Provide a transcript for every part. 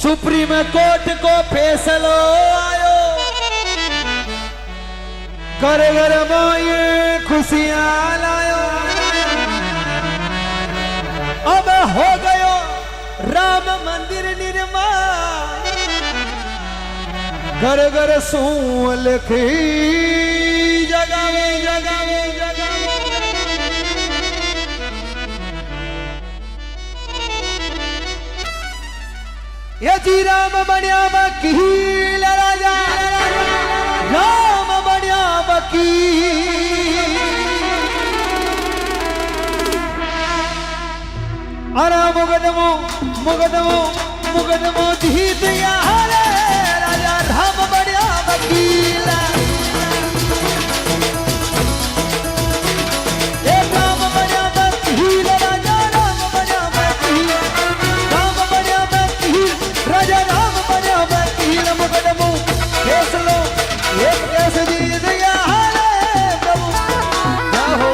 Supreme court को फैसलो आयो, घर घर में खुशियां लायो। अब हो गयो राम मंदिर निर्माण, घर घर सूं लखी जगावे जगावे जगावे। ये जी राम बनिया वकील राजा, राम बनिया वकील। अरे मुकदमो मुकदमो मुकदमो जीत गया रे राजा, राम बनिया वकील। ये राम बनिया वकील राजा, राम बनिया वकील। राम बनिया वकील राजा, राम बनिया वकील। मुकदमो फैसलो एक केस जीत गया रे प्रभु, जय हो।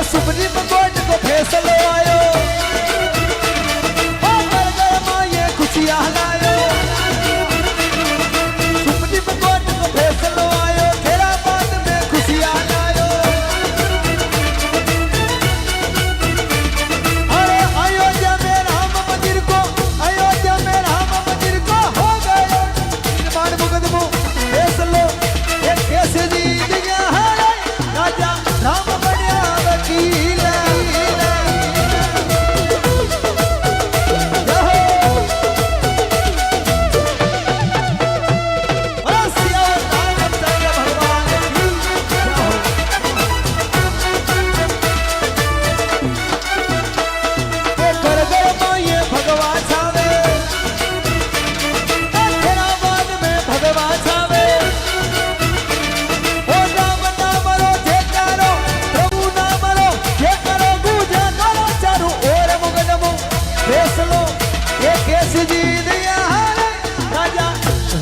सुप्रीम कोर्ट को फैसलो आयो, घर घर में ये खुशियां लायो। सुप्रीम कोर्ट को फैसलो आयो, खैराबाद में खुशियां लायो। अरे अयोध्या में राम मंदिर को, अयोध्या में राम मंदिर को हो गयो निर्माण। मुकदमो फैसलो एक केस जीत गया है राजा, राम बनिया वकील।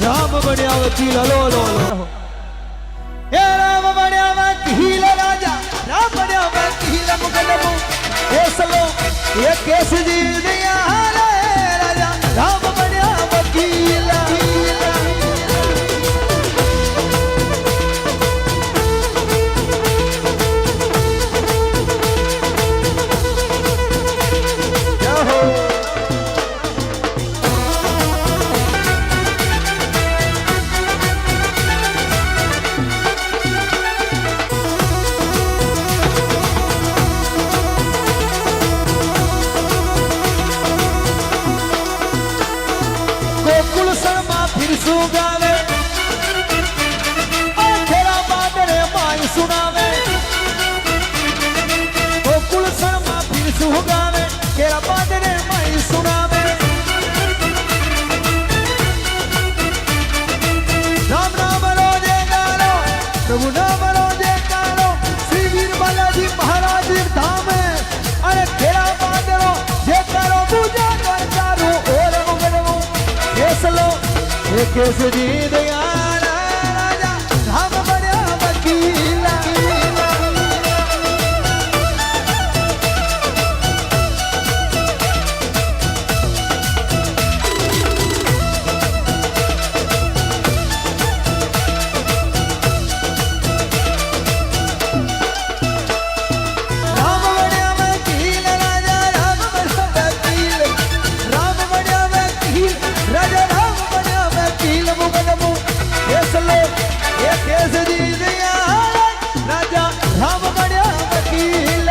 राम बनिया वकील, लो लो लो। हे राम बनिया वकील राजा, राम बनिया वकील। मुकदमो फैसलो ये केस जीत गया रे राजा, राम बनिया वकील। गोकुल शर्मा फिर सुगावे, खैराबाद रे माई सुनावे। गोकुल शर्मा फिर सुगावे, खैराबाद रे माई सुनावे। राम नाम रोजे गालो, प्रभु नाम रोजे गालो। श्री वीर बालाजी महाराज धाम, अरे खैराबाद रो जे करो पूजा कर चारो और मुकदमो फैसलो एक केस जीत गया राजा, राम बनिया वकील। राम बनिया वकील राजा, राम बनिया वकील। राम बनिया वकील राजा, राम बनिया वकील। मुकदमो फैसलो एक केस जीत गया राजा, राम बनिया वकील।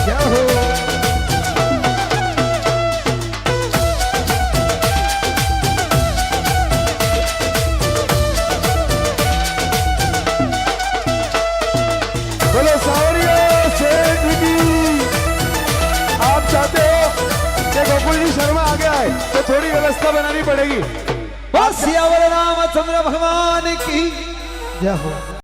जय हो। बोलो सावरिया सेठ की। आप चाहते हो कि गोकुल जी शर्मा आ गया है तो थोड़ी व्यवस्था बनानी पड़ेगी। सियावर रामचंद्र भगवान की जय हो।